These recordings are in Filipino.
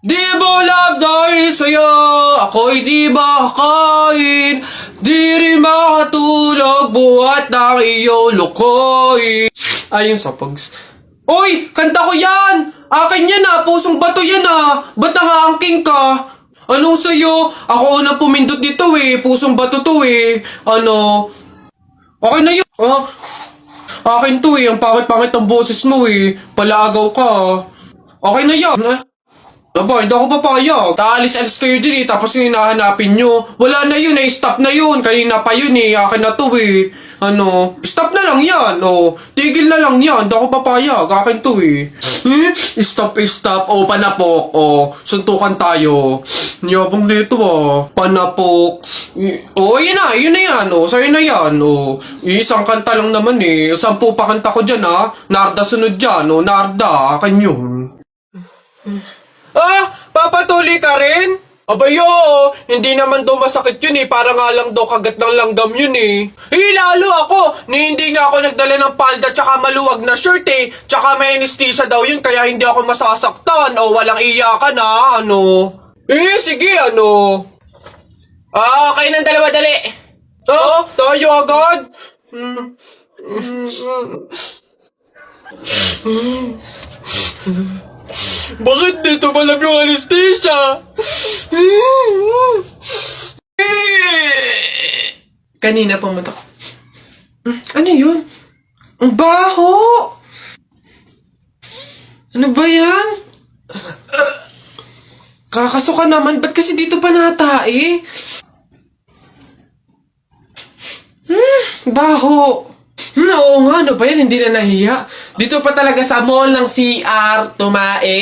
Di mo love dahil sa'yo, ako'y di makakain. Di rin makatulog, buhat ng iyong lukoy. Ayun sa pags. Uy! Kanta ko yan! Akin yan ah! Pusong bato yan ah! Ba't nakaangking ka? Ano sa'yo? Ako unang pumindot dito eh. Pusong bato to eh. Ano? Okay na yun. Ah, akin to eh. Ang pangit-pangit ng boses mo eh. Palaagaw ka ah. Okay na yan. Aba, hindi ako papayag. Taalis-alis kayo din eh, tapos yung hinahanapin nyo. Wala na yun eh, stop na yun. Kanina pa yun eh, akin na to eh. Ano, stop na lang yan, oh. Tigil na lang yan, hindi ako papayag. Akin to eh. Stop. Oh, panapok, oh. Suntukan tayo. Yabang nito ah. Panapok. Oh, yun na yan, oh. Sa'yo na yan, oh. Isang kanta lang naman eh. 10 pa kanta ko dyan ah. Narda sunod dyan, oh. Narda, akin yun. Ah! Papatuloy ka rin? Abay, oo. Hindi naman daw masakit yun eh. Para nga lang daw kagat ng langgam yun eh. Eh, lalo ako. Hindi nga ako nagdala ng palda tsaka maluwag na shirt eh. Tsaka may anesthesia daw yun kaya hindi ako masasaktan. O walang iyakan ah. Ano? Eh, sige ano. Ah, kayo ng dalawa dali. Ah, tayo agad? Bakit dito malam yung anesthesia? Kanina pumatak. Ano yun? Ang baho! Ano ba yan? Kakasuka naman, ba't kasi dito pa natae? Baho! Oo nga, ano ba yan? Hindi na nahiya. Dito pa talaga sa mall ng CR, tumae.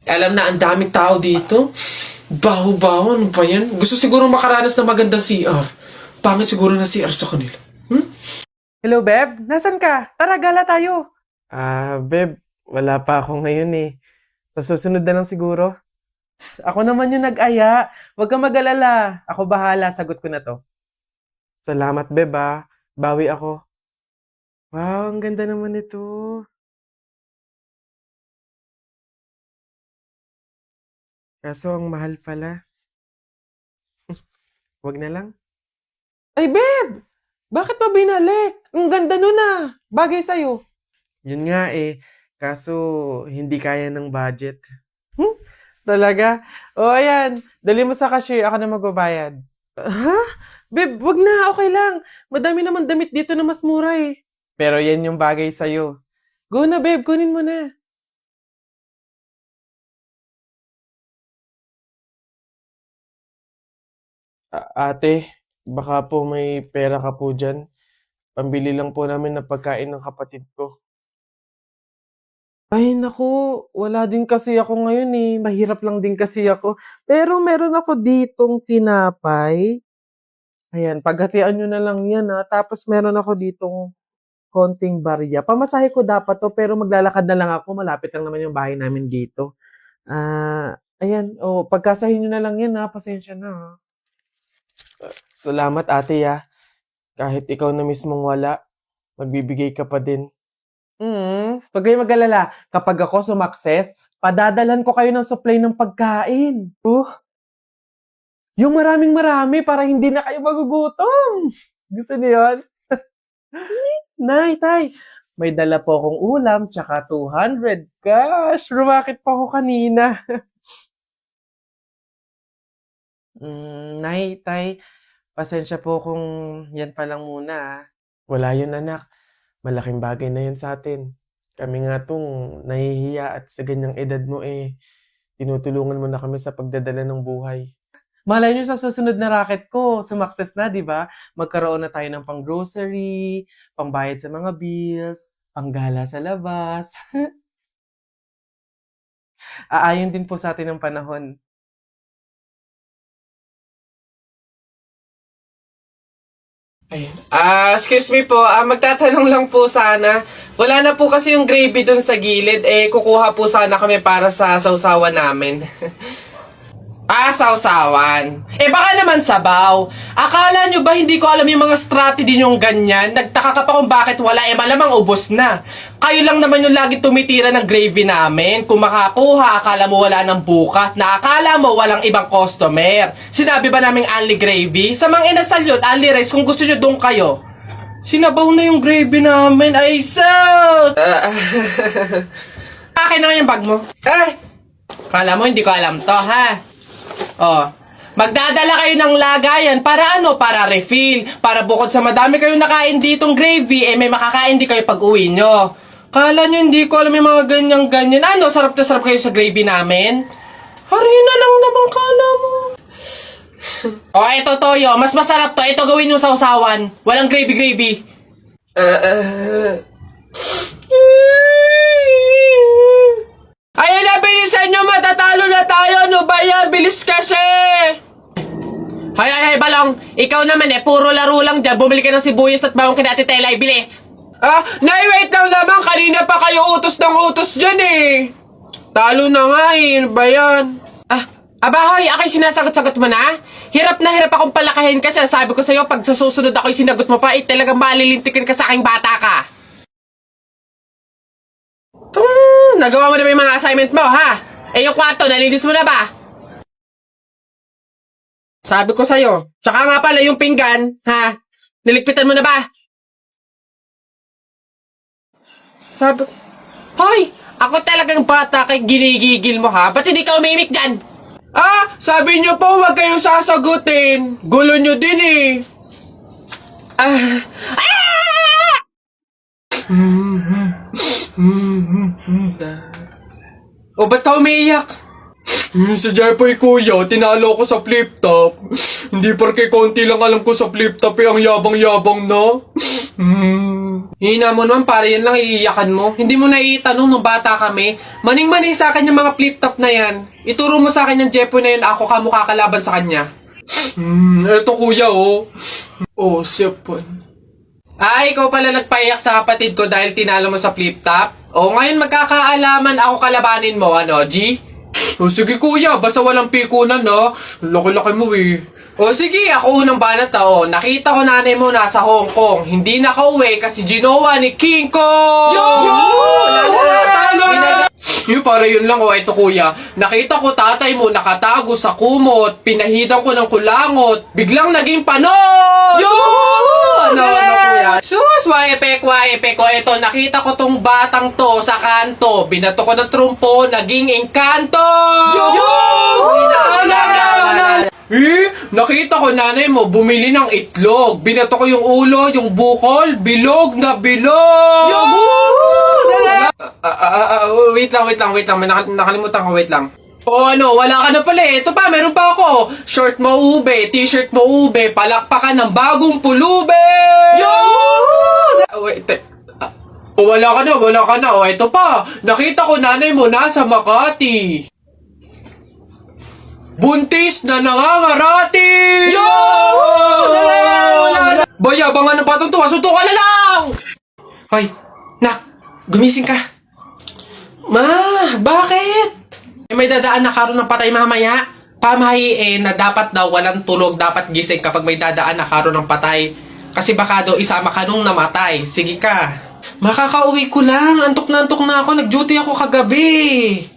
Alam na, ang daming tao dito. Baho-baho, ano ba yan? Gusto siguro makaranas ng magandang CR. Pangit siguro na CR sa kanila. Hello, Beb? Nasaan ka? Tara, gala tayo. Beb, wala pa ako ngayon eh. Sa susunod na lang siguro. Ako naman yung nag-aya. Huwag kang mag-alala. Ako bahala, sagot ko na to. Salamat, Beb ah. Bawi ako. Wow, ang ganda naman ito. Kaso ang mahal pala. Wag na lang. Ay, Beb! Bakit pa binalik? Ang ganda nun ah. Bagay sa'yo. Yun nga eh. Kaso hindi kaya ng budget. Talaga? O, ayan. Dali mo sa cashier. Ako na magbabayad. Ha? Beb, wag na. Okay lang. Madami naman damit dito na mas mura eh. Pero yan yung bagay sa'yo. Go na, Beb. Kunin mo na. Ate, baka po may pera ka po dyan. Pambili lang po namin ng pagkain ng kapatid ko. Ay, naku, wala din kasi ako ngayon eh. Mahirap lang din kasi ako. Pero meron ako ditong tinapay. Ayan, paghatian nyo na lang yan ha. Tapos meron ako ditong konting barya. Pamasahe ko dapat to, pero maglalakad na lang ako. Malapit lang naman yung bahay namin dito. Ayan, pagkasahin nyo na lang yan ha. Pasensya na ha. Salamat ate ah. Kahit ikaw na mismong wala, magbibigay ka pa din. Huwag kayong mag-alala. Kapag ako sumakses, padadalan ko kayo ng supply ng pagkain. Yung maraming-marami para hindi na kayo magugutom. Gusto niyo yun? Nay, tay, may dala po akong ulam tsaka 200. Gosh, rumakit pa ako kanina. Nay, tay, pasensya po kung yan pa lang muna ah. Wala yun anak. Malaking bagay na yun sa atin. Kami nga tong nahihiya at sa ganyang edad mo eh, tinutulungan mo na kami sa pagdadala ng buhay. Malay nyo sa susunod na racket ko, sumakses na, di ba? Magkaroon na tayo ng pang-grocery, pangbayad sa mga bills, panggala sa labas. Aayon din po sa atin ng panahon. Ayun. Excuse me po, magtatanong lang po sana. Wala na po kasi yung gravy dun sa gilid, kukuha po sana kami para sa sausawan namin. Sausawan. Baka naman sabaw. Akala nyo ba hindi ko alam yung mga strategy nyong ganyan? Nagtaka ka pa kung bakit wala, malamang ubos na. Kayo lang naman yung lagi tumitira ng gravy namin. Kung makakuha, akala mo wala ng bukas, na akala mo walang ibang customer. Sinabi ba naming only gravy? Sa mga inasal yun, only rice, kung gusto nyo doon kayo. Sinabaw na yung gravy namin. Ay, sus! Akin na nga yung bag mo. Kala mo hindi ko alam to, ha? Magdadala kayo ng lagayan para ano? Para refill. Para bukod sa madami kayong nakain ditong gravy, may makakain di kayo pag uwi nyo. Kala nyo hindi ko alam yung mga ganyan-ganyan. Ano? Sarap na sarap kayo sa gravy namin? Harina lang naman kala mo. Ito toyo. Mas masarap to. Ito gawin nyo sa usawan. Walang gravy-gravy. Ayun na, bilisan nyo, matatalo na tayo. Ano ba yan? Bilis kasi. Hay, Balong. Ikaw naman puro laro lang dyan. Bumili ka ng sibuyas at bawang kina Ate Tela. Bilis. Nay, wait lang naman. Kanina pa kayo utos ng utos dyan Talo na nga Ano ba yan? Abahoy, ako'y sinasagot-sagot mo na? Hirap na hirap akong palakahin kasi sabi ko sa'yo, pag sa susunod ako'y sinagot mo pa, talagang malilintikin ka sa aking bata ka. Nagawa mo na ba yung mga assignment mo, ha? Yung kwarto, nalinis mo na ba? Sabi ko sa'yo. Tsaka nga pala yung pinggan, ha? Niligpitan mo na ba? Sabi ko, hoy! Ako talagang bata kay ginigigil mo, ha? Ba't hindi ka umimik dyan? Sabi niyo po, huwag kayong sasagutin. Gulo niyo din ba't ka umiiyak? Si Jepoy kuya, tinalo ko sa flip top. Hindi porke konti lang alam ko sa flip top ang yabang-yabang na. Hina mo naman, para yan lang iiyakan mo. Hindi mo naiitanong nung bata kami. Maning-maning sa akin yung mga flip top na yan. Ituro mo sa akin yung Jepoy na yun, ako kamukha kalaban sa kanya. Eto kuya sipon. Ikaw pala nagpaiyak sa kapatid ko dahil tinalo mo sa flip top? Ngayon magkakaalaman ako kalabanin mo, G? Sige kuya, basta walang pikunan Laki-laki mo sige, ako unang banat nakita ko nanay mo nasa Hong Kong. Hindi nakauwi kasi ginawa ni King Kong! Para yun lang ito kuya. Nakita ko tatay mo nakatago sa kumot. Pinahidan ko ng kulangot. Biglang naging panot! Kuya? Sus, waepek. Ito, nakita ko tong batang to sa kanto. Binato ko ng trumpo, naging engkanto! Nakita ko nanay mo bumili ng itlog. Binato ko yung ulo, yung bukol, bilog na bilog! Wait lang. Nakalimutan ko, wait lang. Wala ka na pala Ito pa, meron pa ako. Short mo ube, t-shirt mo ube, palakpakan ng bagong pulube! Wala ka na. Ito pa. Nakita ko nanay mo nasa Makati. Buntis na nangangarati! Bayabangan ng batang to. Sunto ka na lang! Hoy, nak, gumising ka. Ma, bakit? May dadaan na karon ng patay mamaya. Pamahiin na dapat daw walang tulog, dapat gising kapag may dadaan na karon ng patay. Kasi baka daw isama ka nung namatay. Sige ka. Makakauwi ko lang. Antok na ako. Nag-duty ako kagabi.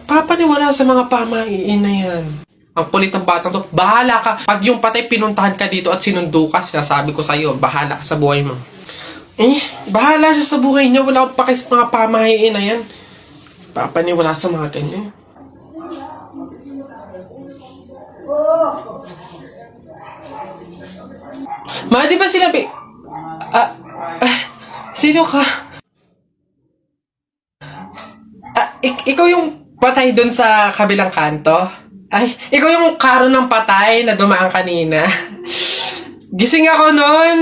Papaniwala sa mga pamahiin na yan. Ang kulit ng batang to. Bahala ka. Pag yung patay pinuntahan ka dito at sinundo ka, sinasabi ko sa'yo, bahala ka sa buhay mo. Bahala siya sa buhay niya. Wala akong pakis sa mga pamahiin na yan. Papaniwala sa mga ganyan. Ma, di ba sinabi? Sino ka? Ikaw yung patay dun sa kabilang kanto? Ikaw yung karo ng patay na dumaan kanina. Gising ako nun.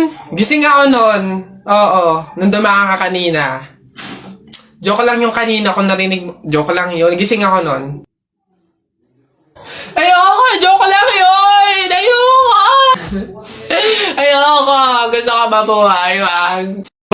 Oo, nung dumaan ka kanina. Joke lang yung kanina kung narinig mo. Joke lang yun. Gising ako nun. Ayoko! Joke lang yun! Ayoko! Gusto ka mabuhay, wag.